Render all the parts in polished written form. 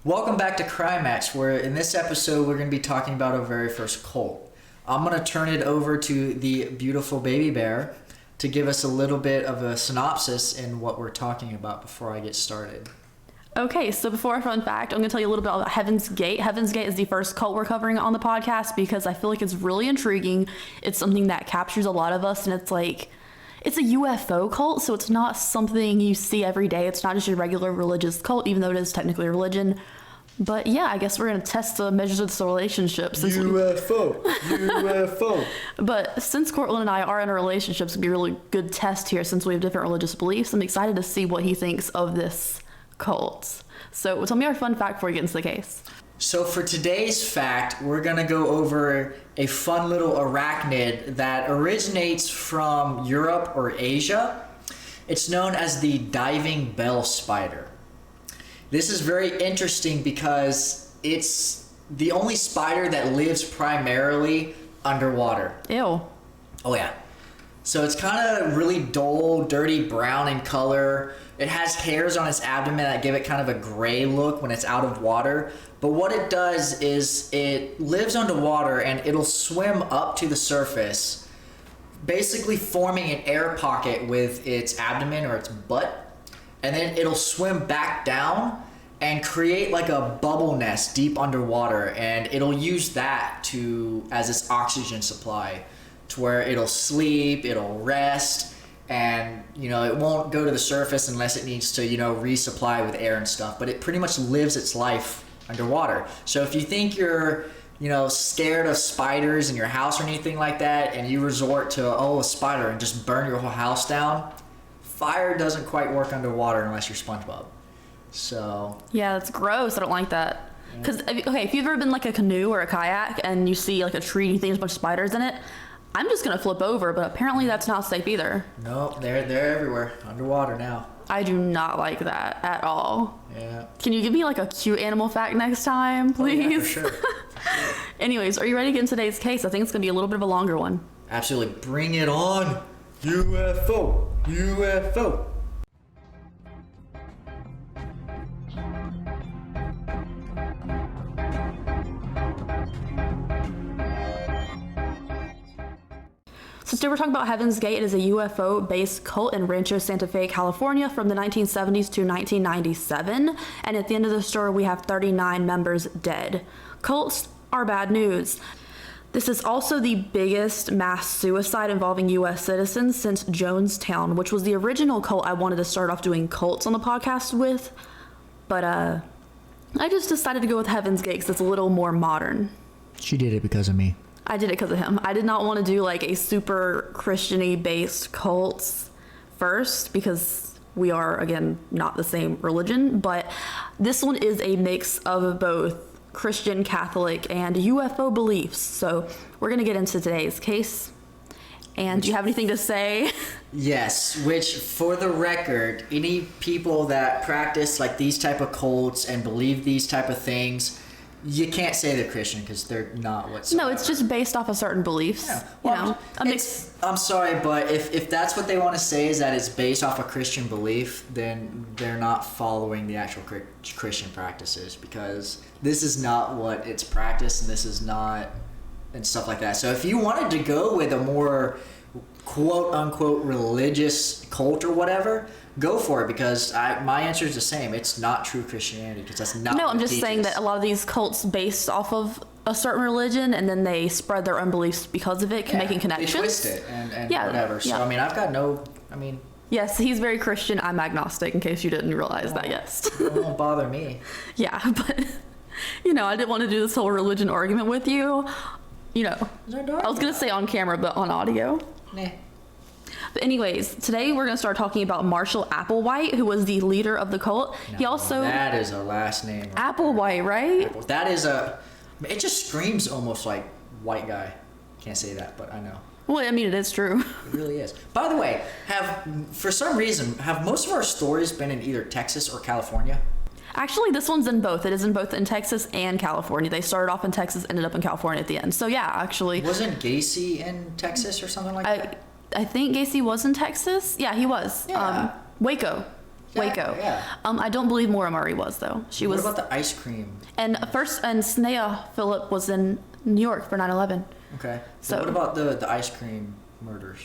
Welcome back to Crimax, where in this episode we're going to be talking about our very first cult. I'm going to turn it over to the beautiful baby bear to give us a little bit of a synopsis in what we're talking about before I get started. Okay, so before our fun fact, I'm going to tell you a little bit about Heaven's Gate. Heaven's Gate is the first cult we're covering on the podcast because I feel like it's really intriguing. It's something that captures a lot of us, and it's a UFO cult, so it's not something you see every day. It's not just your regular religious cult, even though it is technically a religion. But yeah, I guess we're going to test the measures of the relationship. UFO. But since Cortland and I are in a relationship, it's going to be a really good test here since we have different religious beliefs. I'm excited to see what he thinks of this cult. So tell me our fun fact before we get into the case. So for today's fact, we're going to go over a fun little arachnid that originates from Europe or Asia. It's known as the diving bell spider. This is very interesting because it's the only spider that lives primarily underwater. Ew. Oh yeah. So it's kind of really dull, dirty brown in color. It has hairs on its abdomen that give it kind of a gray look when it's out of water. But what it does is it lives underwater and it'll swim up to the surface, basically forming an air pocket with its abdomen or its butt. And then it'll swim back down and create like a bubble nest deep underwater. And it'll use that as its oxygen supply, to where it'll sleep, it'll rest, and it won't go to the surface unless it needs to resupply with air and stuff. But it pretty much lives its life underwater. So if you think you're scared of spiders in your house or anything like that, and you resort to a spider and just burn your whole house down, fire doesn't quite work underwater unless you're SpongeBob. So yeah, that's gross. I don't like that. Because if you've ever been like a canoe or a kayak and you see like a tree and you think there's a bunch of spiders in it, I'm just gonna flip over, but apparently that's not safe either. Nope, they're everywhere underwater now. I do not like that at all. Yeah. Can you give me like a cute animal fact next time, please? Oh, yeah, for sure. Anyways, are you ready to get into today's case? I think it's gonna be a little bit of a longer one. Absolutely, bring it on. UFO. So today we're talking about Heaven's Gate. It is a UFO-based cult in Rancho Santa Fe, California from the 1970s to 1997. And at the end of the story, we have 39 members dead. Cults are bad news. This is also the biggest mass suicide involving U.S. citizens since Jonestown, which was the original cult I wanted to start off doing cults on the podcast with. But I just decided to go with Heaven's Gate because it's a little more modern. She did it because of me. I did it because of him. I did not want to do like a super Christian-y based cults first because we are, again, not the same religion. But this one is a mix of both Christian, Catholic, and UFO beliefs. So we're going to get into today's case. And do you have anything to say? Yes, which for the record, any people that practice like these type of cults and believe these type of things, you can't say they're Christian because they're not whatsoever. No, it's just based off of certain beliefs. Yeah. Well, I'm sorry, but if that's what they want to say is that it's based off a Christian belief, then they're not following the actual Christian practices, because this is not what it's practiced, and this is not, and stuff like that. So if you wanted to go with a more quote unquote religious cult or whatever, go for it, because my answer is the same. It's not true Christianity, because that's not. No, what I'm it just teaches. saying that a lot of these cults based off of a certain religion, and then they spread their own beliefs because of it, making connections. They twist it and whatever. So I mean, I've got no. I mean. Yes, he's very Christian. I'm agnostic, in case you didn't realize that. Yes. It won't bother me. Yeah, but I didn't want to do this whole religion argument with you. I was gonna say on camera, but on audio. Nah. But anyways, today we're going to start talking about Marshall Applegate, who was the leader of the cult. That is a last name. Applewhite, right? That is it just screams almost like white guy. Can't say that, but I know. Well, I mean, it is true. It really is. By the way, for some reason, have most of our stories been in either Texas or California? Actually, this one's in both. It is in both in Texas and California. They started off in Texas, ended up in California at the end. So yeah, actually. Wasn't Gacy in Texas or something like that? I think Gacy was in Texas. Yeah, he was. Yeah. Waco. Waco. Yeah. I don't believe Maura Murray was though. She What was. about the ice cream? And Snea Phillip was in New York for 9/11. Okay. So- What about the ice cream murders?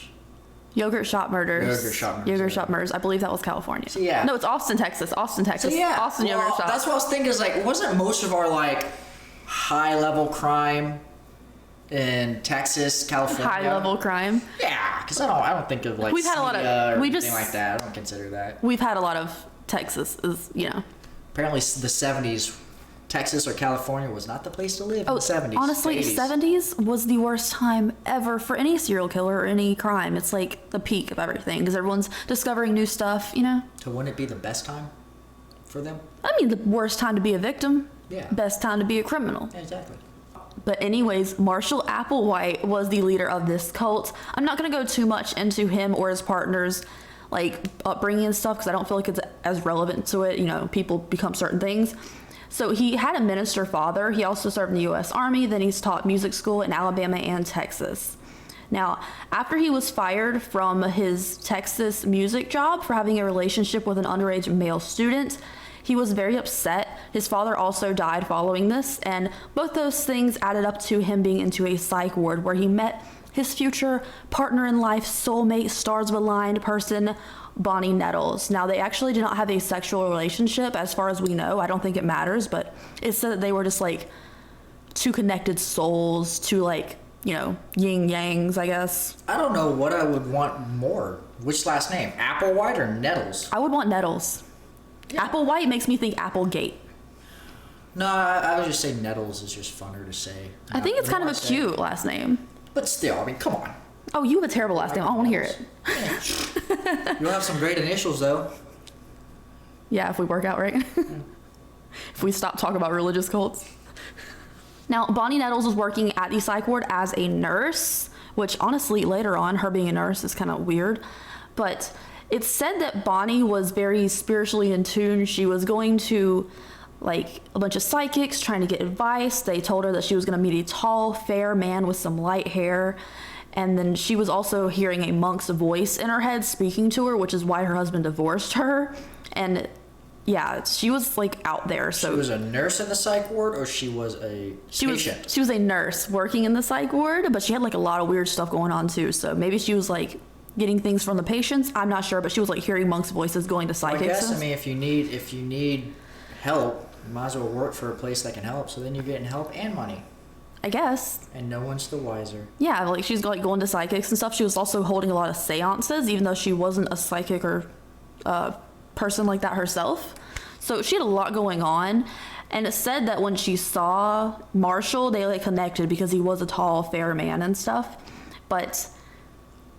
Yogurt shop murders. Yogurt shop murders. I believe that was California. So, yeah. No, it's Austin, Texas. Austin, Texas. So, yeah. Austin well, yogurt shop. That's what I was thinking. Is like, wasn't most of our like high level crime in Texas, California? High level crime. Yeah, because I don't think of like We've had a lot of- or we anything just- like that. I don't consider that. We've had a lot of Texas, is Apparently, the 70s, Texas or California was not the place to live in the 70s. Honestly, 80s. 70s was the worst time ever for any serial killer or any crime. It's like the peak of everything because everyone's discovering new stuff, So wouldn't it be the best time for them? I mean, the worst time to be a victim. Yeah. Best time to be a criminal. Yeah, exactly. But anyways, Marshall Applewhite was the leader of this cult. I'm not going to go too much into him or his partners, like upbringing and stuff, because I don't feel like it's as relevant to it. People become certain things. So he had a minister father. He also served in the U.S. Army. Then he's taught music school in Alabama and Texas. Now, after he was fired from his Texas music job for having a relationship with an underage male student, he was very upset. His father also died following this, and both those things added up to him being into a psych ward where he met his future partner in life, soulmate, stars-aligned person, Bonnie Nettles. Now, they actually did not have a sexual relationship as far as we know. I don't think it matters, but it said that they were just like two connected souls, two like, yin yangs, I guess. I don't know what I would want more. Which last name? Applewhite or Nettles? I would want Nettles. Yeah. Applewhite makes me think Applegate. No, I would just say Nettles is just funner to say. I think it's kind of a cute last name. But still, I mean, come on. Oh, you have a terrible last name. I don't want to hear it. You'll have some great initials, though. Yeah, if we work out right. If we stop talking about religious cults. Now, Bonnie Nettles was working at the psych ward as a nurse, which honestly, later on, her being a nurse is kind of weird. But it's said that Bonnie was very spiritually in tune. She was going to like a bunch of psychics trying to get advice. They told her that she was going to meet a tall, fair man with some light hair. And then she was also hearing a monk's voice in her head speaking to her, which is why her husband divorced her. And yeah, she was like out there. So she was a nurse in the psych ward, or she was a patient? She was a nurse working in the psych ward, but she had like a lot of weird stuff going on too. So maybe she was like getting things from the patients. I'm not sure, but she was like hearing monks' voices going to psychics. I guess, I mean, if you need help, you might as well work for a place that can help. So then you're getting help and money. I guess. And no one's the wiser. Yeah, like she's like going to psychics and stuff. She was also holding a lot of seances, even though she wasn't a psychic or person like that herself. So she had a lot going on. And it said that when she saw Marshall, they like connected because he was a tall, fair man and stuff. But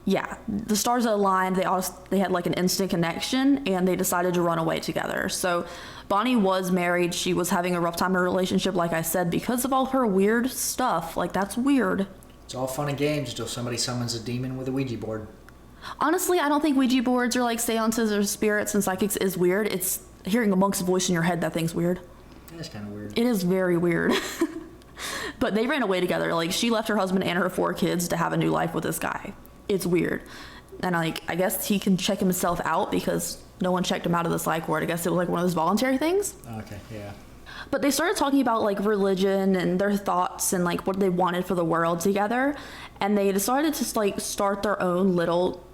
yeah, the stars aligned. They had like an instant connection, and they decided to run away together. So Bonnie was married. She was having a rough time in her relationship, like I said, because of all her weird stuff. Like, that's weird. It's all fun and games until somebody summons a demon with a Ouija board. Honestly, I don't think Ouija boards or like seances or spirits and psychics is weird. It's hearing a monk's voice in your head that thing's weird. That's kind of weird. It is very weird. But they ran away together. Like, she left her husband and her 4 kids to have a new life with this guy. It's weird. And like, I guess he can check himself out because no one checked him out of the psych ward. I guess it was like one of those voluntary things. Okay, yeah. But they started talking about like religion and their thoughts and like what they wanted for the world together. And they decided to like start their own little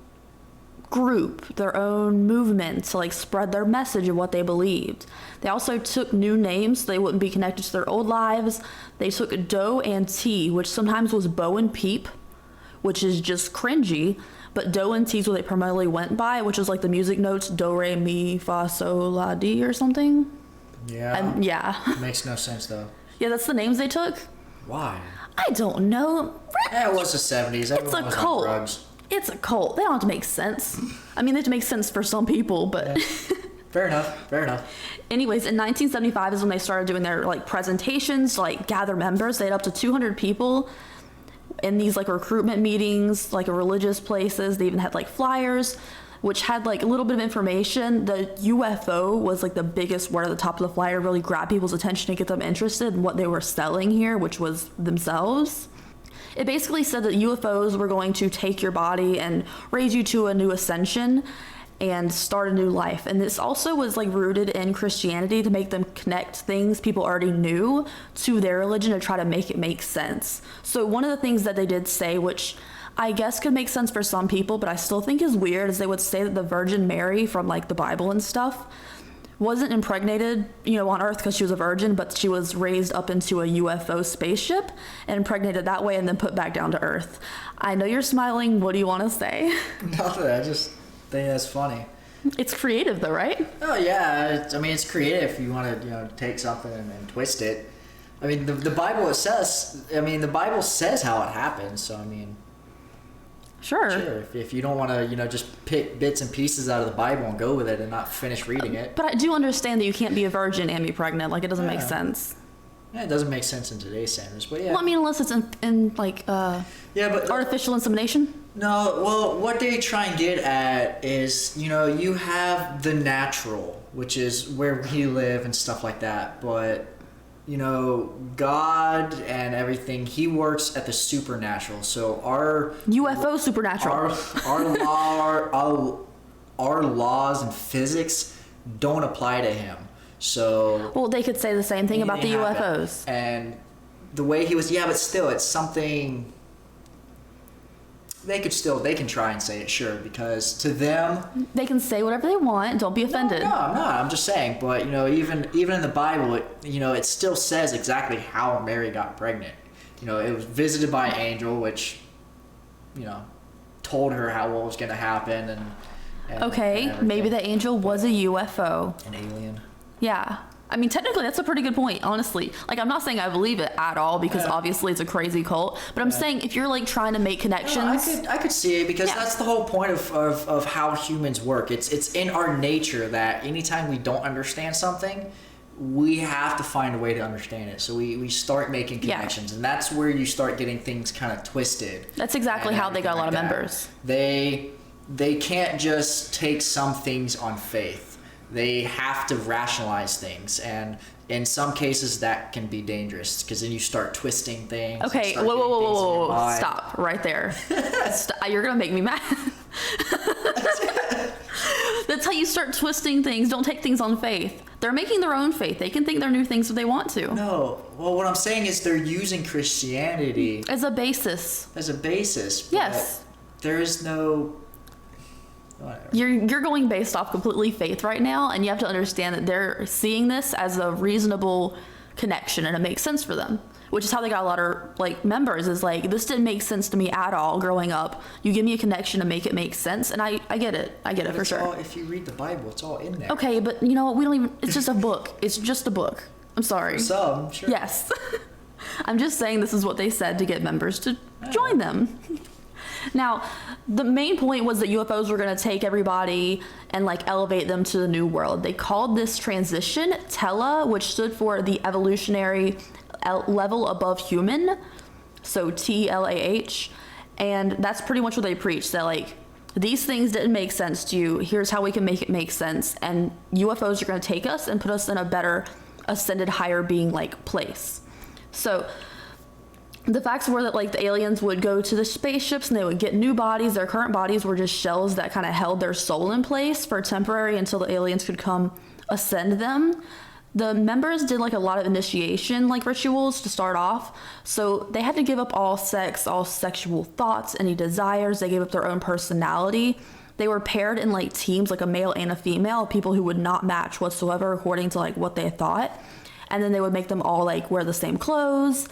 group, their own movement to like spread their message of what they believed. They also took new names so they wouldn't be connected to their old lives. They took Doe and T, which sometimes was Bo and Peep, which is just cringy. But Do and T is what they primarily went by, which was like the music notes, do, re, mi, fa, sol, la, di or something. Yeah. And yeah. Makes no sense, though. Yeah, that's the names they took. Why? I don't know. Yeah, it was the 70s. Everyone It's a was cult. on drugs. It's a cult. They don't have to make sense. I mean, they have to make sense for some people, but... Yeah. Fair enough. Fair enough. Anyways, in 1975 is when they started doing their like presentations to like gather members. They had up to 200 people in these like recruitment meetings, like religious places. They even had like flyers, which had like a little bit of information. The UFO was like the biggest word at the top of the flyer, really grab people's attention and get them interested in what they were selling here, which was themselves. It basically said that UFOs were going to take your body and raise you to a new ascension. and start a new life. And this also was like rooted in Christianity to make them connect things people already knew to their religion to try to make it make sense. So one of the things that they did say, which I guess could make sense for some people, but I still think is weird, is they would say that the Virgin Mary from like the Bible and stuff wasn't impregnated, on Earth because she was a virgin, but she was raised up into a UFO spaceship and impregnated that way and then put back down to Earth. I know you're smiling. What do you want to say? Nothing. I just think that's funny. It's creative though, right? Oh yeah. It's creative if you want to, take something and twist it. I mean, the Bible the Bible says how it happened. So Sure. If you don't want to, just pick bits and pieces out of the Bible and go with it and not finish reading it. But I do understand that you can't be a virgin and be pregnant. Like, it doesn't make sense. Yeah, it doesn't make sense in today's standards, but yeah. Well, unless it's in artificial insemination. No, well, what they try and get at is, you have the natural, which is where we live and stuff like that, but God and everything, he works at the supernatural. So our UFO supernatural. Our laws and physics don't apply to him. So well, they could say the same thing about the UFOs. And the way he was, but still, it's something. They can try and say it, sure, because to them... They can say whatever they want, don't be offended. No, I'm not, I'm just saying, but, even in the Bible, it still says exactly how Mary got pregnant. It was visited by an angel, which, told her what was going to happen, and okay, maybe the angel was a UFO. An alien. Yeah. Technically, that's a pretty good point, honestly. Like, I'm not saying I believe it at all, because obviously it's a crazy cult. But I'm saying if you're, like, trying to make connections... No, I could see it, because that's the whole point of how humans work. It's in our nature that anytime we don't understand something, we have to find a way to understand it. So we start making connections. And that's where you start getting things kind of twisted. That's exactly how they got a lot of members. They can't just take some things on faith. They have to rationalize things, and in some cases that can be dangerous, because then you start twisting things. Okay, whoa, stop right there. You're gonna make me mad. That's how you start twisting things. Don't take things on faith. They're making their own faith. They can think they're new things if they want to. No, well, what I'm saying is they're using Christianity as a basis. Yes. There is no... Whatever. You're going based off completely faith right now, and you have to understand that they're seeing this as a reasonable connection, and it makes sense for them, which is how they got a lot of members. Is like, this didn't make sense to me at all growing up. You give me a connection to make it make sense, and I get it. I get it for sure. If you read the Bible, it's all in there. Okay, but you know what? We don't even. It's just a book. It's just a book. I'm sorry. For some, sure. Yes. I'm just saying this is what they said to get members to join them. Now, the main point was that UFOs were going to take everybody and elevate them to the new world. They called this transition Tela, which stood for the evolutionary level above human, so TLAH, and that's pretty much what they preached, that these things didn't make sense to you, here's how we can make it make sense, and UFOs are going to take us and put us in a better ascended higher being place. So the facts were that the aliens would go to the spaceships and they would get new bodies. Their current bodies were just shells that kind of held their soul in place for temporary until the aliens could come ascend them. The members did a lot of initiation rituals to start off. So they had to give up all sex, all sexual thoughts, any desires. They gave up their own personality. They were paired in teams, a male and a female, people who would not match whatsoever according to what they thought. And then they would make them all wear the same clothes,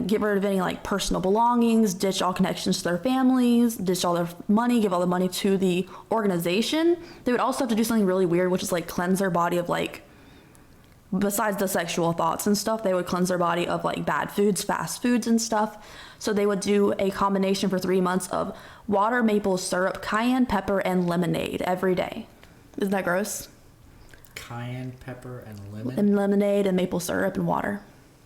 get rid of any personal belongings, ditch all connections to their families, ditch all their money, give all the money to the organization. They would also have to do something really weird, which is cleanse their body of besides the sexual thoughts and stuff, they would cleanse their body of bad foods, fast foods and stuff. So they would do a combination for 3 months of water, maple syrup, cayenne pepper, and lemonade every day. Isn't that gross? Cayenne pepper and lemon? And lemonade and maple syrup and water.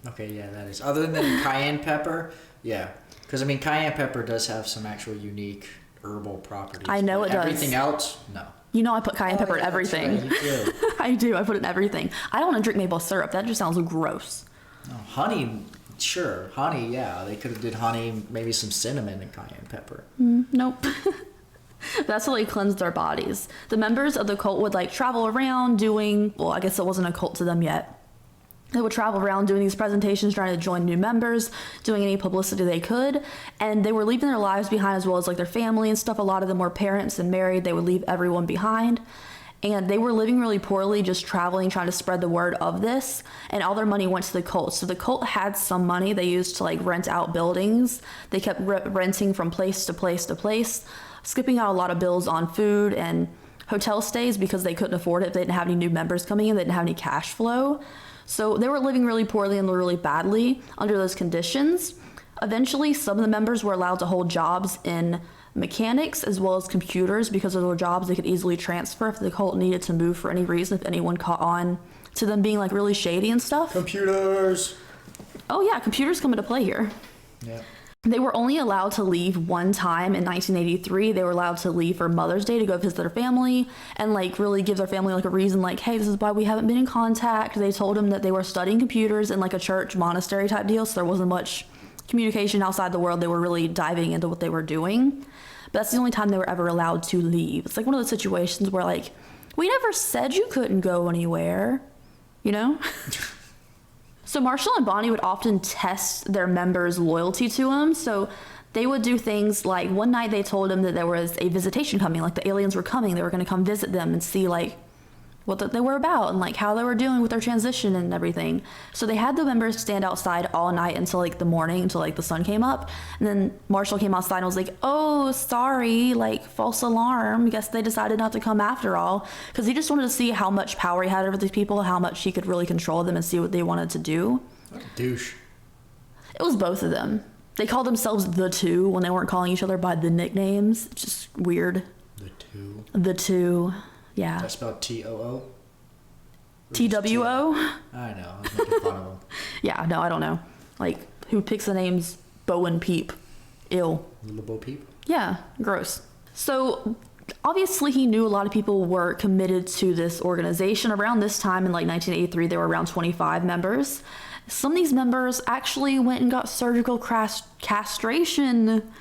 Okay, yeah, that is. Other than cayenne pepper, yeah. Because, cayenne pepper does have some actual unique herbal properties. I know it does. Everything else, no. You know I put cayenne pepper in everything. That's right, you do. I do. I put it in everything. I don't want to drink maple syrup. That just sounds gross. No, honey, sure. Honey, yeah. They could have did honey, maybe some cinnamon and cayenne pepper. Nope. That's how they cleansed their bodies. The members of the cult would like travel around doing, well, I guess it wasn't a cult to them yet. They would travel around doing these presentations, trying to join new members, doing any publicity they could. And they were leaving their lives behind as well as like their family and stuff. A lot of them were parents and married. They would leave everyone behind. And they were living really poorly, just traveling, trying to spread the word of this. And all their money went to the cult. So the cult had some money they used to like rent out buildings. They kept renting from place to place to place, skipping out a lot of bills on food and hotel stays because they couldn't afford it. They didn't have any new members coming in. They didn't have any cash flow. So they were living really poorly and really badly under those conditions. Eventually, some of the members were allowed to hold jobs in mechanics as well as computers because of their jobs they could easily transfer if the cult needed to move for any reason, if anyone caught on to them being like really shady and stuff. Computers. Oh yeah, computers come into play here. Yeah. They were only allowed to leave one time in 1983. They were allowed to leave for Mother's Day to go visit their family and like really give their family like a reason like, hey, this is why we haven't been in contact. They told them that they were studying computers in like a church monastery type deal, so there wasn't much communication outside the world. They were really diving into what they were doing. But that's the only time they were ever allowed to leave. It's like one of those situations where like, we never said you couldn't go anywhere, you know? So Marshall and Bonnie would often test their members' loyalty to him. So they would do things like one night they told him that there was a visitation coming, like the aliens were coming. They were going to come visit them and see like what they were about and like how they were doing with their transition and everything. So they had the members stand outside all night until like the morning, until like the sun came up. And then Marshall came outside and was like, oh, sorry, like false alarm. Guess they decided not to come after all. Because he just wanted to see how much power he had over these people, how much he could really control them and see what they wanted to do. What a douche. It was both of them. They called themselves the Two when they weren't calling each other by the nicknames. It's just weird. The Two. The Two. Yeah. Is that spelled T-O-O? T-W-O? I know. I was making fun of them. Yeah, no, I don't know. Like, who picks the names Bo and Peep? Ill. Little Bo Peep? Yeah, gross. So, obviously he knew a lot of people were committed to this organization. Around this time in like 1983, there were around 25 members. Some of these members actually went and got surgical castration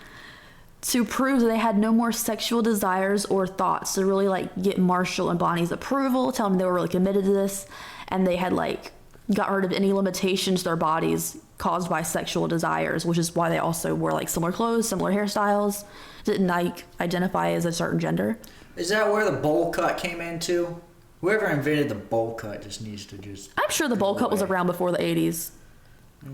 to prove that they had no more sexual desires or thoughts, to really like get Marshall and Bonnie's approval, tell them they were really committed to this, and they had like got rid of any limitations to their bodies caused by sexual desires, which is why they also wore like similar clothes, similar hairstyles, didn't like identify as a certain gender. Is that where the bowl cut came into? Whoever invented the bowl cut just needs to just... I'm sure the bowl cut was around before the 80s. Yeah.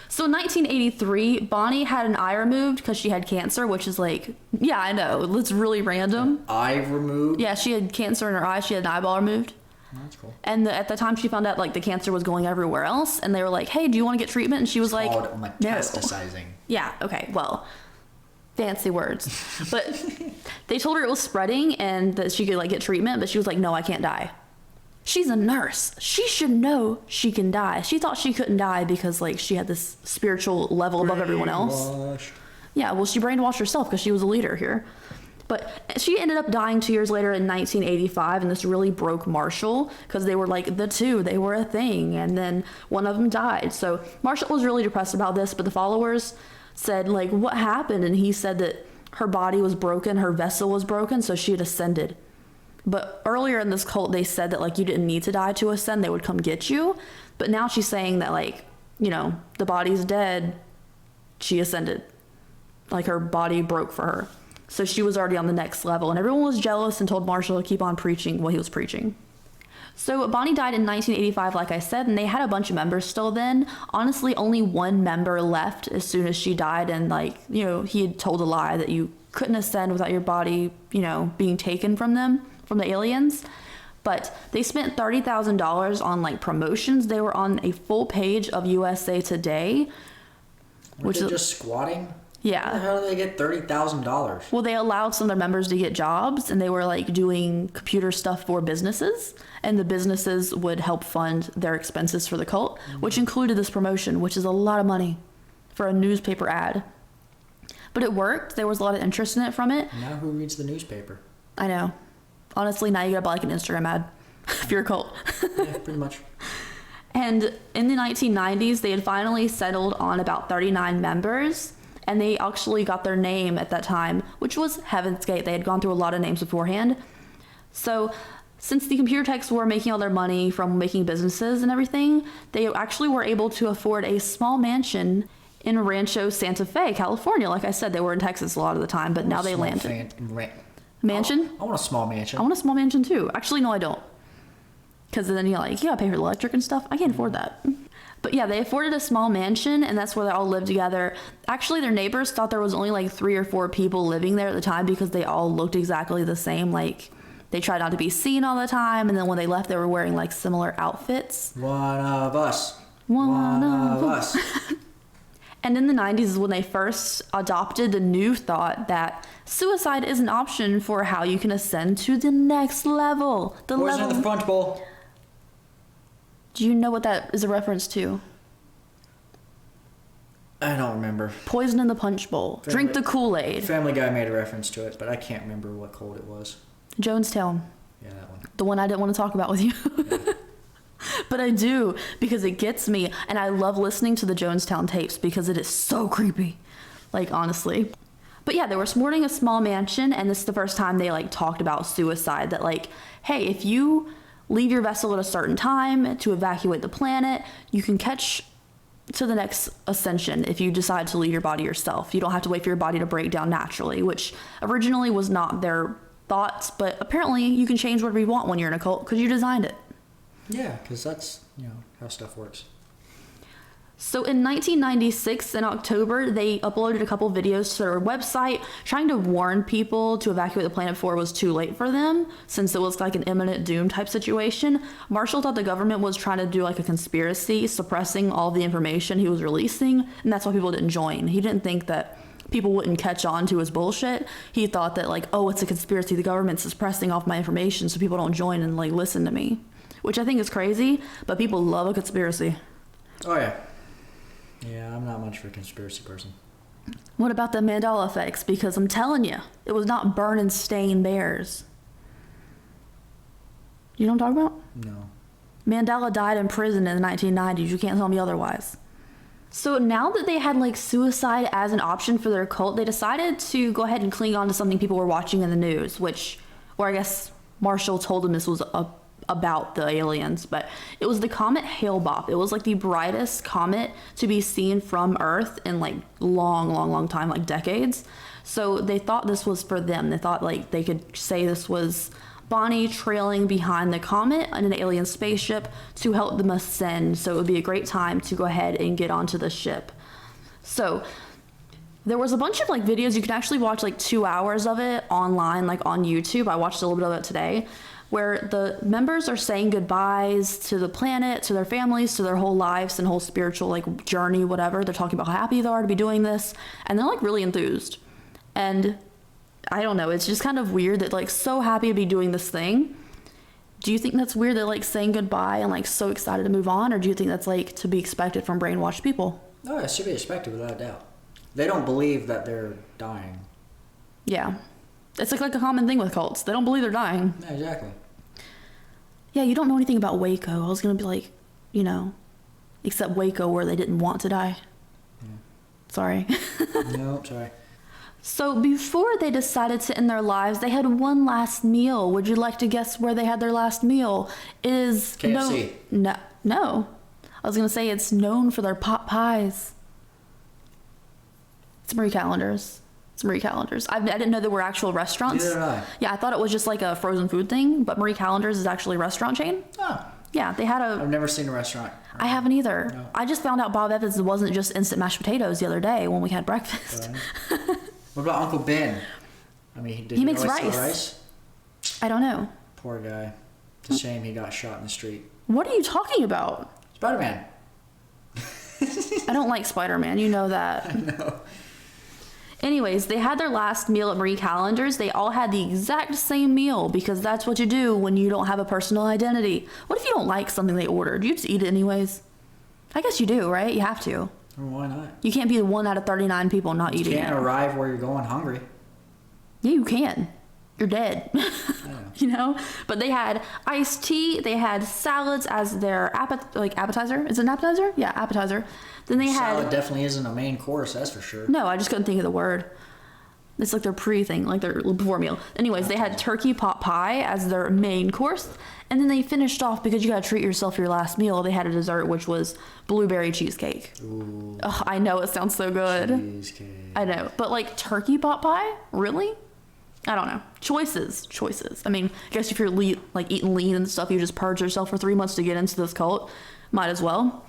So in 1983, Bonnie had an eye removed because she had cancer, which is like, yeah, I know, it's really random. Eye removed? Yeah, she had cancer in her eye. She had an eyeball removed. Oh, that's cool. And at the time she found out like the cancer was going everywhere else, and they were like, hey, do you want to get treatment? And she was like, called no. metastasizing. Yeah, okay, well, fancy words. But they told her it was spreading and that she could like get treatment, but she was like, no, I can't die. She's a nurse. She should know she can die. She thought she couldn't die because like she had this spiritual level above everyone else. Yeah, well, she brainwashed herself because she was a leader here. But she ended up dying 2 years later in 1985, and this really broke Marshall because they were like the Two. They were a thing, and then one of them died. So Marshall was really depressed about this, but the followers said, like, what happened? And he said that her body was broken, her vessel was broken, so she had ascended. But earlier in this cult, they said that, like, you didn't need to die to ascend. They would come get you. But now she's saying that, like, you know, the body's dead. She ascended. Like, her body broke for her. So she was already on the next level. And everyone was jealous and told Marshall to keep on preaching what he was preaching. So Bonnie died in 1985, like I said, and they had a bunch of members still then. Honestly, only one member left as soon as she died. And, like, you know, he had told a lie that you couldn't ascend without your body, you know, being taken from them. From the aliens. But they spent $30,000 on like promotions. They were on a full page of USA Today. Which is just squatting? Yeah. How do they get $30,000? Well, they allowed some of their members to get jobs, and they were like doing computer stuff for businesses, and the businesses would help fund their expenses for the cult, which included this promotion, which is a lot of money for a newspaper ad. But it worked. There was a lot of interest in it from it. Now who reads the newspaper? I know. Honestly, now you gotta buy like an Instagram ad if you're a cult. Yeah, pretty much. And in the 1990s, they had finally settled on about 39 members, and they actually got their name at that time which was Heaven's Gate. They had gone through a lot of names beforehand. So since the computer techs were making all their money from making businesses and everything, they actually were able to afford a small mansion in Rancho Santa Fe, California. Like I said, they were in Texas a lot of the time, but now they landed. Mansion? I want a small mansion. I want a small mansion too. Actually, no, I don't. Because then you're like, you gotta pay for the electric and stuff. I can't afford that. But yeah, they afforded a small mansion, and that's where they all lived together. Actually, their neighbors thought there was only like 3 or 4 people living there at the time because they all looked exactly the same. Like, they tried not to be seen all the time, and then when they left, they were wearing like similar outfits. One of us. One of us. And in the 90s is when they first adopted the new thought that suicide is an option for how you can ascend to the next level. Poison in the front bowl. Do you know what that is a reference to? I don't remember. Poison in the punch bowl. Drink the Kool-Aid. Family Guy made a reference to it, but I can't remember what cold it was. Jonestown. Yeah, that one. The one I didn't want to talk about with you. Yeah. But I do, because it gets me, and I love listening to the Jonestown tapes because it is so creepy. Like, honestly. But yeah, they were sporting a small mansion, and this is the first time they like talked about suicide. That like, hey, if you leave your vessel at a certain time to evacuate the planet, you can catch to the next ascension if you decide to leave your body yourself. You don't have to wait for your body to break down naturally, which originally was not their thoughts, but apparently you can change whatever you want when you're in a cult because you designed it. Yeah, because that's, how stuff works. So in 1996, in October, they uploaded a couple videos to their website trying to warn people to evacuate the planet before it was too late for them, since it was like an imminent doom type situation. Marshall thought the government was trying to do like a conspiracy, suppressing all the information he was releasing, and that's why people didn't join. He didn't think that people wouldn't catch on to his bullshit. He thought that like, oh, it's a conspiracy, the government's suppressing off my information so people don't join and like listen to me, which I think is crazy, but people love a conspiracy. Oh, yeah. Yeah, I'm not much of a conspiracy person. What about the Mandela effects? Because I'm telling you, it was not burn and stain bears. You know what I'm talking about? No. Mandela died in prison in the 1990s. You can't tell me otherwise. So now that they had like suicide as an option for their cult, they decided to go ahead and cling on to something people were watching in the news, or I guess Marshall told them this was about the aliens, but it was the comet Hale-Bopp. It was like the brightest comet to be seen from Earth in like long time, like decades. So they thought this was for them. They thought like they could say this was Bonnie trailing behind the comet in an alien spaceship to help them ascend. So it would be a great time to go ahead and get onto the ship. So there was a bunch of like videos. You can actually watch like 2 hours of it online, like on YouTube. I watched a little bit of it today, where the members are saying goodbyes to the planet, to their families, to their whole lives and whole spiritual like journey, whatever. They're talking about how happy they are to be doing this, and they're like really enthused. And I don't know, it's just kind of weird that like so happy to be doing this thing. Do you think that's weird that like saying goodbye and like so excited to move on, or do you think that's like to be expected from brainwashed people? No, it should be expected without a doubt. They don't believe that they're dying. Yeah. It's like a common thing with cults. They don't believe they're dying. Yeah, exactly. Yeah, you don't know anything about Waco. I was going to be like, except Waco where they didn't want to die. Yeah. Sorry. No, sorry. So before they decided to end their lives, they had one last meal. Would you like to guess where they had their last meal? Is KFC. No. I was going to say it's known for their pot pies. It's Marie Callender's. I didn't know there were actual restaurants. Neither did I. Yeah, I thought it was just like a frozen food thing, but Marie Callender's is actually a restaurant chain. Oh. Yeah, they had I've never seen a restaurant. I haven't either. No. I just found out Bob Evans wasn't just instant mashed potatoes the other day when we had breakfast. What about Uncle Ben? I mean, He makes always sell rice. I don't know. Poor guy. It's a shame he got shot in the street. What are you talking about? Spider-Man. I don't like Spider-Man. You know that. No. Anyways, they had their last meal at Marie Callender's. They all had the exact same meal because that's what you do when you don't have a personal identity. What if you don't like something they ordered? You just eat it anyways. I guess you do, right? You have to. Well, why not? You can't be the 1 out of 39 people not eating it. You can't arrive where you're going hungry. Yeah, you can. You're dead. But they had iced tea. They had salads as their appetizer. Is it an appetizer? Yeah, appetizer. Then they had... Salad definitely isn't a main course, that's for sure. No, I just couldn't think of the word. It's like their pre-thing, like their before meal. Anyways, they had turkey pot pie as their main course. And then they finished off, because you gotta treat yourself for your last meal, they had a dessert, which was blueberry cheesecake. Ooh. Ugh, I know, it sounds so good. Cheesecake. I know. But like turkey pot pie? Really? I don't know. Choices. I mean, I guess if you're eating lean and stuff, you just purge yourself for 3 months to get into this cult. Might as well.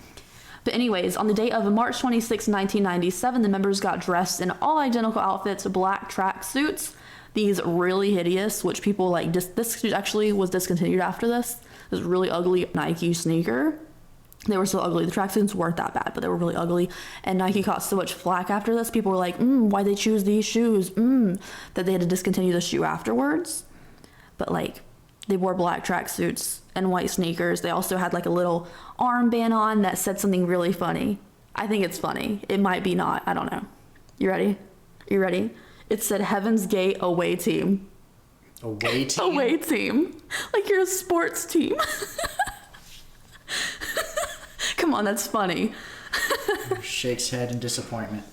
But anyways, on the date of March 26, 1997, the members got dressed in all identical outfits, black track suits. These really hideous, which people like, this actually was discontinued after this. This really ugly Nike sneaker. They were so ugly. The tracksuits weren't that bad, but they were really ugly. And Nike caught so much flack after this. People were like, why'd they choose these shoes? That they had to discontinue the shoe afterwards. But like, they wore black tracksuits and white sneakers. They also had like a little armband on that said something really funny. I think it's funny. It might be not. I don't know. You ready? It said Heaven's Gate away team. Away team? Away team. Like you're a sports team. Come on, that's funny. Shakes head in disappointment.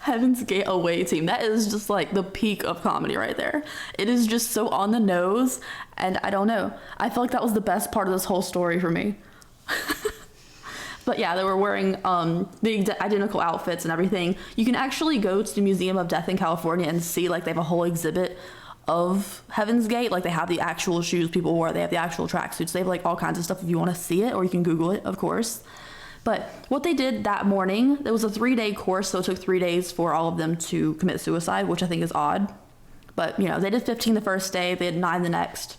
Heaven's Gate away team. That is just like the peak of comedy right there. It is just so on the nose, and I don't know. I feel like that was the best part of this whole story for me. But yeah, they were wearing the identical outfits and everything. You can actually go to the Museum of Death in California and see like they have a whole exhibit of Heaven's Gate. Like they have the actual shoes people wore. They have the actual tracksuits. They have like all kinds of stuff if you want to see it, or you can Google it, of course. But what they did that morning, it was a 3-day course, so it took 3 days for all of them to commit suicide, which I think is odd. But, you know, they did 15 the first day, they had 9 the next.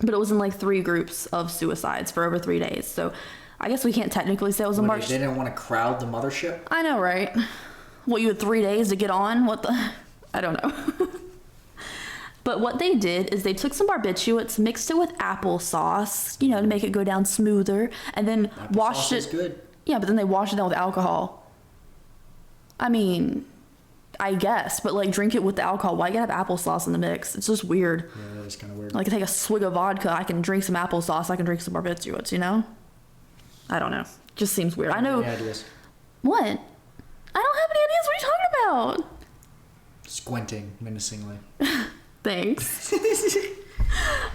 But it was in like 3 groups of suicides for over 3 days. So I guess we can't technically say it was a march. They didn't want to crowd the mothership? I know, right? What, you had 3 days to get on? What the? I don't know. But what they did is they took some barbiturates, mixed it with applesauce, you know, to make it go down smoother, and then washed it. Is good. Yeah, but then they washed it down with alcohol. I mean, I guess, but like drink it with the alcohol. Why you gotta have applesauce in the mix? It's just weird. Yeah, that is kind of weird. Like I take a swig of vodka, I can drink some applesauce, I can drink some barbiturates, you know? I don't know. Just seems weird. I know. Any ideas? What? I don't have any ideas. What are you talking about? Squinting menacingly. Thanks.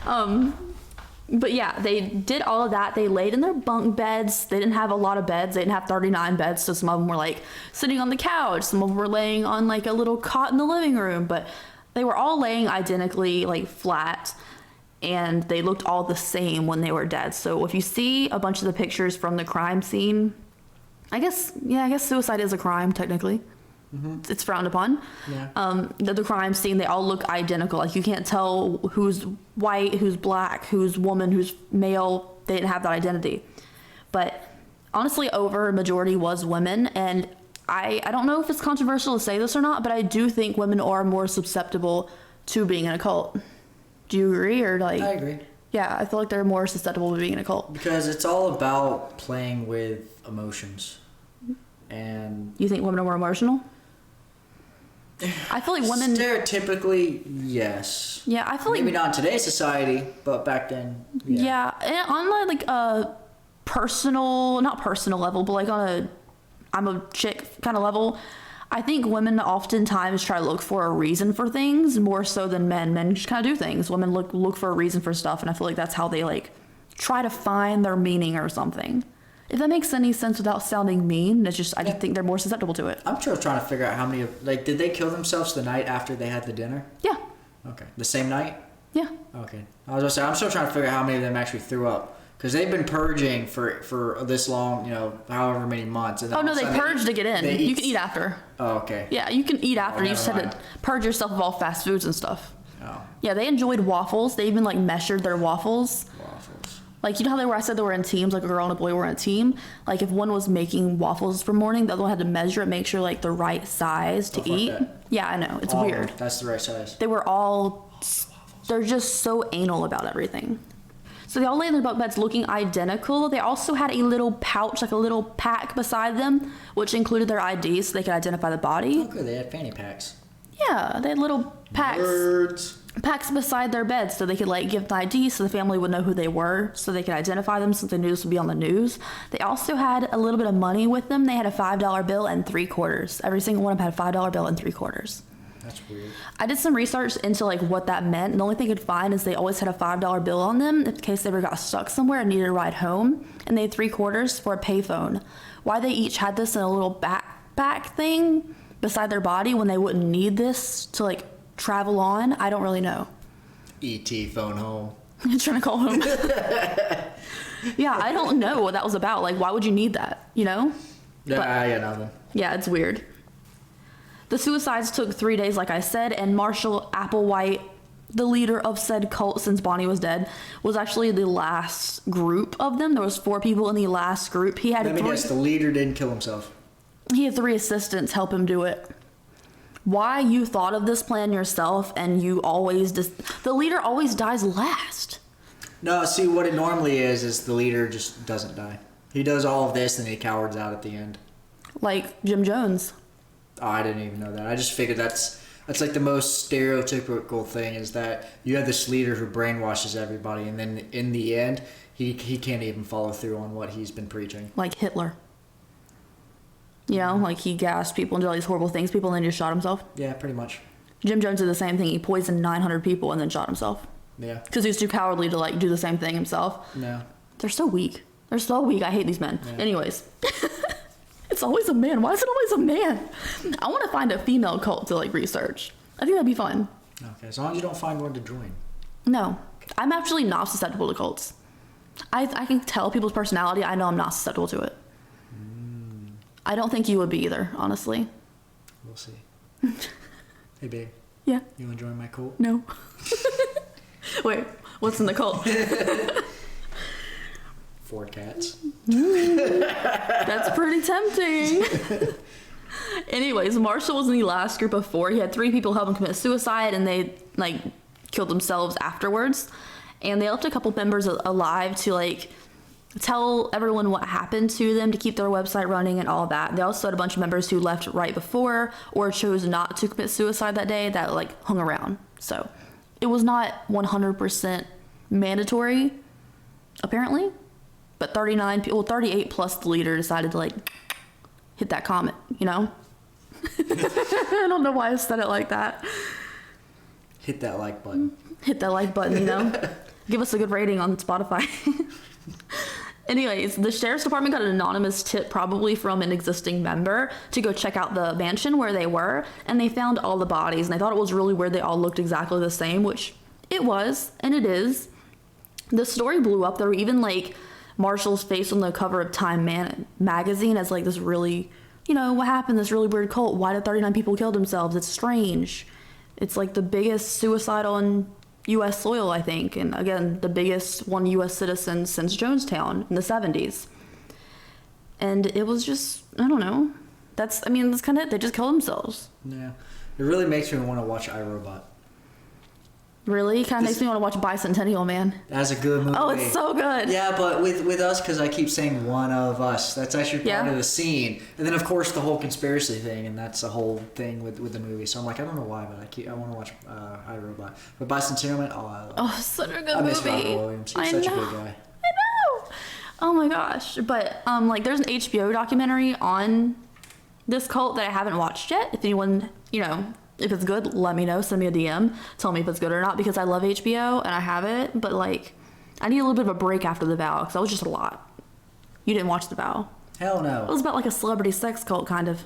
But yeah, they did all of that. They laid in their bunk beds. They didn't have a lot of beds. They didn't have 39 beds, so some of them were like sitting on the couch. Some of them were laying on like a little cot in the living room, but they were all laying identically like flat, and they looked all the same when they were dead. So if you see a bunch of the pictures from the crime scene, I guess suicide is a crime technically. Mm-hmm. It's frowned upon. Yeah. The crime scene, they all look identical. Like you can't tell who's white, who's black, who's woman, who's male. They didn't have that identity. But honestly, over a majority was women. And I don't know if it's controversial to say this or not, but I do think women are more susceptible to being in a cult. Do you agree, or like? I agree. Yeah, I feel like they're more susceptible to being in a cult. Because it's all about playing with emotions. And you think women are more emotional? I feel like women... Stereotypically, yes. Yeah, I feel like... Maybe not in today's society, but back then, yeah. Yeah, and on like a personal... Not personal level, but like on a... I'm a chick kind of level. I think women oftentimes try to look for a reason for things more so than men. Men just kind of do things. Women look for a reason for stuff, and I feel like that's how they like try to find their meaning or something. If that makes any sense without sounding mean, it's just I just think they're more susceptible to it. I'm just trying to figure out how many did they kill themselves the night after they had the dinner? Yeah. Okay. The same night? Yeah. Okay. I was gonna say I'm still trying to figure out how many of them actually threw up, because they've been purging for this long, you know, however many months. And oh no, they purge to get in. You can eat after. Oh, okay. Yeah, you can eat after. You just had to purge yourself of all fast foods and stuff. Oh. Yeah, they enjoyed waffles. They even like measured their waffles. Like, you know how I said they were in teams, like a girl and a boy were in a team? Like, if one was making waffles for morning, the other one had to measure it, make sure, like, the right size to eat. Yeah, I know. It's weird. That's the right size. They were all... They're just so anal about everything. So they all lay in their bunk beds looking identical. They also had a little pouch, like a little pack beside them, which included their IDs so they could identify the body. Oh, good. They had fanny packs. Yeah, they had little packs. Birds. packs beside their bed so they could like give the ID so the family would know who they were, so they could identify them since they knew this would be on the news. They also had a little bit of money with them. They had a $5 bill and 3/4. Every single one of them had a $5 bill and 3/4. That's weird. I did some research into like what that meant, and the only thing I could find is they always had a $5 bill on them in case they ever got stuck somewhere and needed a ride home, and they had 3/4 for a payphone. Why they each had this in a little backpack thing beside their body when they wouldn't need this to like travel on, I don't really know. E.T. phone home. Trying to call home. Yeah, I don't know what that was about. Like, why would you need that, you know? Yeah, nothing. Yeah, it's weird. The suicides took 3 days, like I said, and Marshall Applewhite, the leader of said cult since Bonnie was dead, was actually the last group of them. There was 4 people in the last group. He had Let me guess, the leader didn't kill himself. He had 3 assistants help him do it. Why you thought of this plan yourself and you always the leader always dies last. No, see, what it normally is the leader just doesn't die. He does all of this and he cowards out at the end. Like Jim Jones. Oh, I didn't even know that. I just figured that's like the most stereotypical thing is that you have this leader who brainwashes everybody, and then in the end, he can't even follow through on what he's been preaching. Like Hitler. You know, like he gassed people and did all these horrible things, people, and then just shot himself. Yeah, pretty much. Jim Jones did the same thing. He poisoned 900 people and then shot himself. Yeah. Because he was too cowardly to like do the same thing himself. No. They're so weak. They're so weak. I hate these men. Yeah. Anyways. It's always a man. Why is it always a man? I want to find a female cult to like research. I think that'd be fun. Okay, as long as you don't find one to join. No. I'm actually not susceptible to cults. I can tell people's personality. I know I'm not susceptible to it. I don't think you would be either, honestly. We'll see. Hey, babe. Yeah. You want to join my cult? No. Wait, what's in the cult? 4 cats. That's pretty tempting. Anyways, Marshall was in the last group of 4. He had 3 people help him commit suicide, and they like killed themselves afterwards. And they left a couple members alive to like tell everyone what happened to them, to keep their website running and all that. They also had a bunch of members who left right before or chose not to commit suicide that day that like hung around. So it was not 100% mandatory, apparently. But 38 plus the leader decided to like hit that comment, you know? I don't know why I said it like that. Hit that like button. Hit that like button, you know? Give us a good rating on Spotify. Anyways, the sheriff's department got an anonymous tip, probably from an existing member, to go check out the mansion where they were, and they found all the bodies, and they thought it was really weird they all looked exactly the same, which it was, and it is. The story blew up. There were even like Marshall's face on the cover of Time magazine as like this really, you know, what happened, this really weird cult. Why did 39 people kill themselves? It's strange. It's like the biggest suicide on U.S. soil, I think. And again, the biggest one U.S. citizen since Jonestown in the 70s. And it was just, I don't know. That's kind of it. They just killed themselves. Yeah. It really makes me want to watch iRobot. Really? Kind of makes me want to watch Bicentennial Man. That's a good movie. Oh, it's so good. Yeah, but with us, because I keep saying one of us. That's actually part of the scene. And then, of course, the whole conspiracy thing, and that's the whole thing with the movie. So I'm like, I don't know why, but I want to watch iRobot. But Bicentennial Man, I love it. Such a good movie. I miss Robin Williams. He's such a good guy. I know. Oh my gosh. But like there's an HBO documentary on this cult that I haven't watched yet. If anyone, you know, if it's good, let me know. Send me a DM. Tell me if it's good or not, because I love HBO and I have it. But like, I need a little bit of a break after The Vow, because that was just a lot. You didn't watch The Vow? Hell no. It was about like a celebrity sex cult, kind of.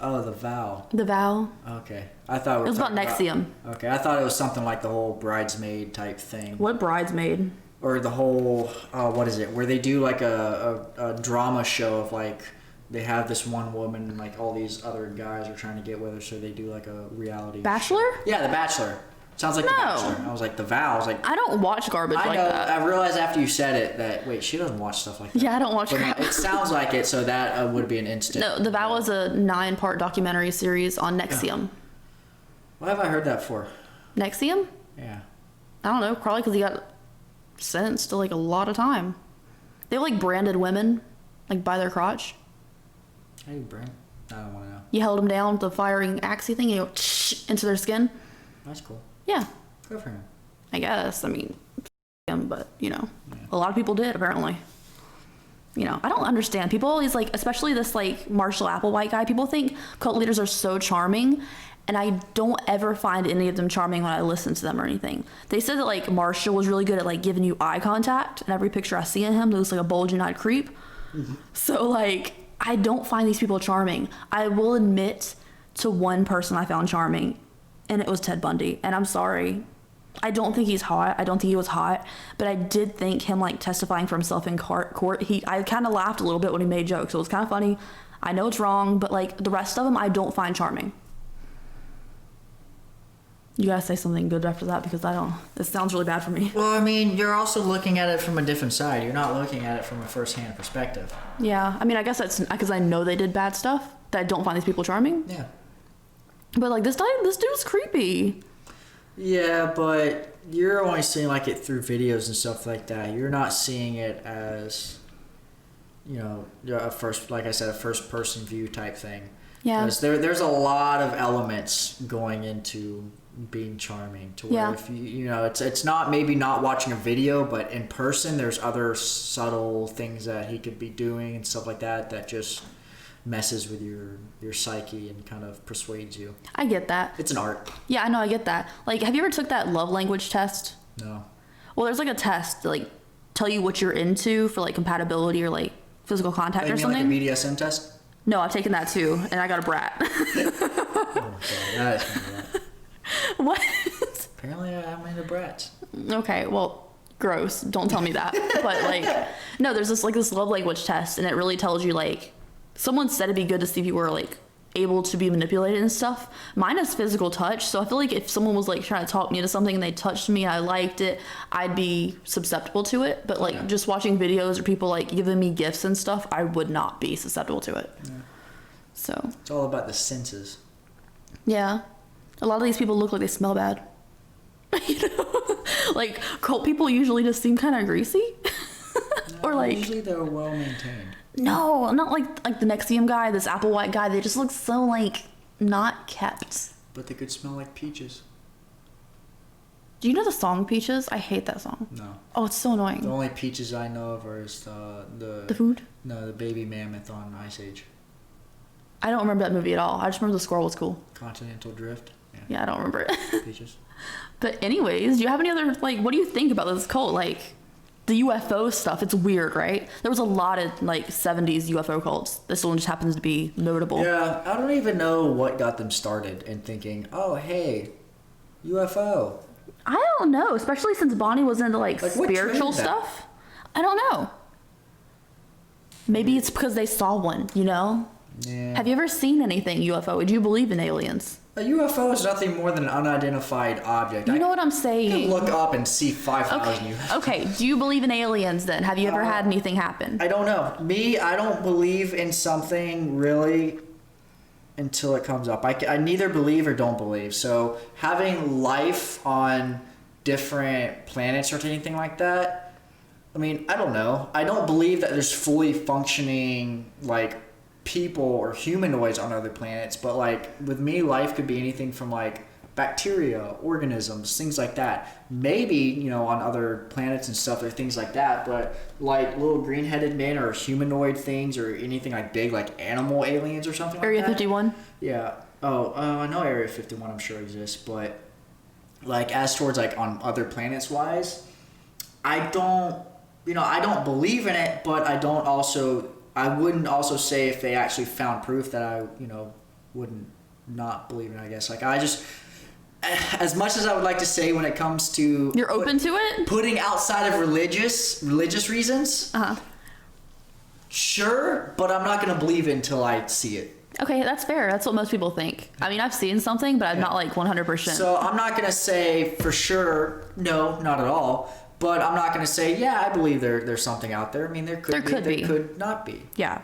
Oh, The Vow. The Vow. Okay. I thought it was about NXIVM. Okay, I thought it was something like the whole bridesmaid type thing. What bridesmaid? Or the whole, what is it? Where they do like a drama show of like, they have this one woman and like all these other guys are trying to get with her, so they do like a reality Bachelor? show. Yeah, The Bachelor. Sounds like The Bachelor. I was like, The Vow. I was like, I don't watch garbage like that. I realized after you said it that, wait, she doesn't watch stuff like that. Yeah, I don't watch crap. It sounds like it, so that would be an instant. No, The Vow was a 9-part documentary series on NXIVM. Why have I heard that for? NXIVM? Yeah. I don't know, probably because he got sentenced to like a lot of time. They like branded women, like by their crotch. Hey, Brent. I don't want to know. You held them down with the firing axey thing, you go into their skin. That's cool. Yeah. Good for him. I guess. I mean, him, but a lot of people did apparently. I don't understand. People always like, especially this like Marshall Applewhite guy. People think cult leaders are so charming, and I don't ever find any of them charming when I listen to them or anything. They said that like Marshall was really good at like giving you eye contact, and every picture I see of him looks like a bulging-eyed creep. Mm-hmm. So like, I don't find these people charming. I will admit to one person I found charming, and it was Ted Bundy. And I'm sorry, I don't think he's hot. I don't think he was hot, but I did think him like testifying for himself in court. I kind of laughed a little bit when he made jokes. So it was kind of funny. I know it's wrong, but like the rest of them, I don't find charming. You gotta say something good after that because I don't. It sounds really bad for me. Well, I mean, you're also looking at it from a different side. You're not looking at it from a first-hand perspective. Yeah, I mean, I guess that's because I know they did bad stuff. That I don't find these people charming. Yeah. But like this dude's creepy. Yeah, but you're only seeing like it through videos and stuff like that. You're not seeing it as, a first-person view type thing. Yeah. Because there's a lot of elements going into being charming to where if it's not maybe not watching a video, but in person there's other subtle things that he could be doing and stuff like that just messes with your psyche and kind of persuades you. I get that. It's an art. Yeah, I know, I get that. Like, have you ever took that love language test? No. Well, there's like a test to like tell you what you're into for like compatibility or like physical contact or something. Like a BDSM test? No, I've taken that too, and I got a brat. Oh, okay. That is kind of brat. What? Apparently I'm into brats. Okay, well, gross. Don't tell me that. But like, no, there's this love language test, and it really tells you like, someone said it'd be good to see if you were like able to be manipulated and stuff. Mine is physical touch, so I feel like if someone was like trying to talk me into something and they touched me and I liked it, I'd be susceptible to it. But like just watching videos or people like giving me gifts and stuff, I would not be susceptible to it. Yeah. So it's all about the senses. Yeah. A lot of these people look like they smell bad. Like cult people usually just seem kind of greasy. Or like usually they're well maintained. No, not like the Nexium guy, this Applewhite guy. They just look so like not kept. But they could smell like peaches. Do you know the song Peaches? I hate that song. No. Oh, it's so annoying. The only peaches I know of are the food? No, the baby mammoth on Ice Age. I don't remember that movie at all. I just remember the squirrel was cool. Continental Drift. Yeah, I don't remember it. Peaches. But anyways, do you have any other like? What do you think about this cult? Like the UFO stuff. It's weird, right? There was a lot of like 70s UFO cults. This one just happens to be notable. Yeah, I don't even know what got them started in thinking, oh hey, UFO. I don't know, especially since Bonnie was into like spiritual stuff. I don't know. Maybe it's because they saw one, Yeah. Have you ever seen anything UFO? Do you believe in aliens? A UFO is nothing more than an unidentified object. You know what I'm saying? You can look up and see 5,000 UFOs. Okay, do you believe in aliens then? Have you ever had anything happen? I don't know. I don't believe in something really until it comes up. I neither believe or don't believe. So having life on different planets or anything like that, I mean, I don't know. I don't believe that there's fully functioning like people or humanoids on other planets, but like with me, life could be anything from like bacteria, organisms, things like that. Maybe on other planets and stuff there are things like that, but like little green-headed men or humanoid things or anything like big like animal aliens or something Area like that. 51? Yeah. I know Area 51 I'm sure exists, but like as towards like on other planets wise, I don't believe in it, but I wouldn't also say if they actually found proof that I, wouldn't not believe in it, I guess. Like, I just, as much as I would like to say when it comes to... You're open to it? Putting outside of religious reasons. Uh-huh. Sure, but I'm not going to believe it until I see it. Okay, that's fair. That's what most people think. I mean, I've seen something, but I'm not like 100%. So I'm not going to say for sure, no, not at all. But I'm not going to say, yeah, I believe there's something out there. I mean, there could be. There could not be. Yeah.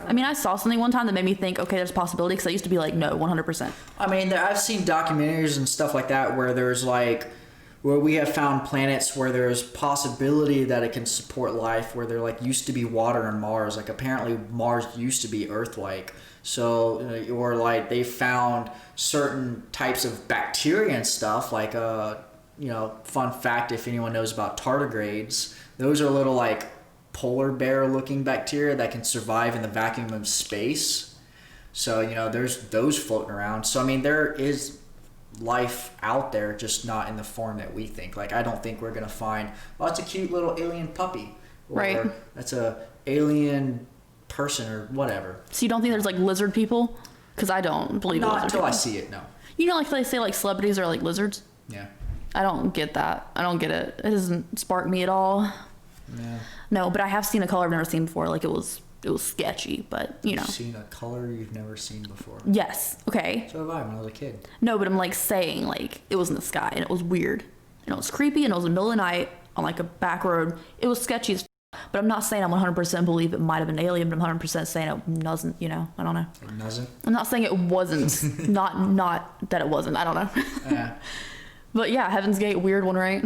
I mean, I saw something one time that made me think, okay, there's a possibility, because I used to be like, no, 100%. I mean, I've seen documentaries and stuff like that where there's like, where we have found planets where there's possibility that it can support life, where there like used to be water on Mars. Like apparently Mars used to be Earth-like. So, or like they found certain types of bacteria and stuff like fun fact, if anyone knows about tardigrades, those are little like polar bear looking bacteria that can survive in the vacuum of space. So, there's those floating around. So, I mean, there is life out there, just not in the form that we think. Like, I don't think we're going to find, it's a cute little alien puppy. Or Right. that's a alien person or whatever. So you don't think there's like lizard people? Because I don't believe in Not lizard until people. I see it, no. Like they say like celebrities are like lizards? Yeah. I don't get that. I don't get it. It doesn't spark me at all. Yeah. No, but I have seen a color I've never seen before. Like it was sketchy, but You've seen a color you've never seen before. Yes. Okay. So have I when I was a kid. No, but I'm like saying like it was in the sky and it was weird and it was creepy and it was in the middle of the night on like a back road. It was sketchy as but I'm not saying I'm 100% believe it might have been alien, but I'm 100% saying it wasn't, I don't know. It doesn't? I'm not saying it wasn't. not that it wasn't. I don't know. Yeah. But yeah, Heaven's Gate, weird one, right?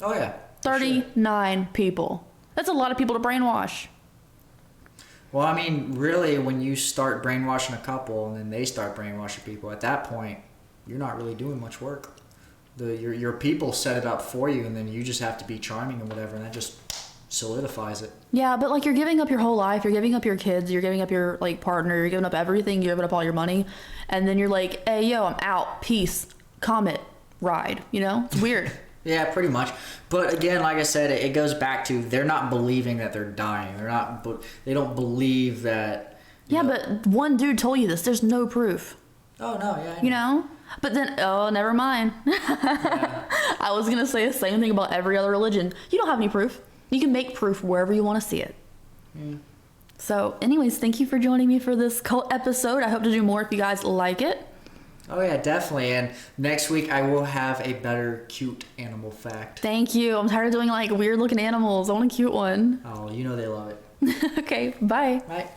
Oh, yeah. 39 people. That's a lot of people to brainwash. Well, I mean, really, when you start brainwashing a couple and then they start brainwashing people, at that point, you're not really doing much work. Your people set it up for you, and then you just have to be charming and whatever, and that just solidifies it. Yeah, but like you're giving up your whole life, you're giving up your kids, you're giving up your like partner, you're giving up everything, you're giving up all your money, and then you're like, hey, yo, I'm out, peace, comet, ride, It's weird. Yeah, pretty much. But again, like I said, it goes back to they're not believing that they're dying. They don't believe that. Yeah, but one dude told you this. There's no proof. Oh no, yeah. But then, never mind. Yeah. I was gonna say the same thing about every other religion. You don't have any proof. You can make proof wherever you want to see it. Mm. So, anyways, thank you for joining me for this cult episode. I hope to do more if you guys like it. Oh yeah, definitely. And next week I will have a better cute animal fact. Thank you. I'm tired of doing like weird looking animals. I want a cute one. Oh, they love it. Okay, bye. Bye.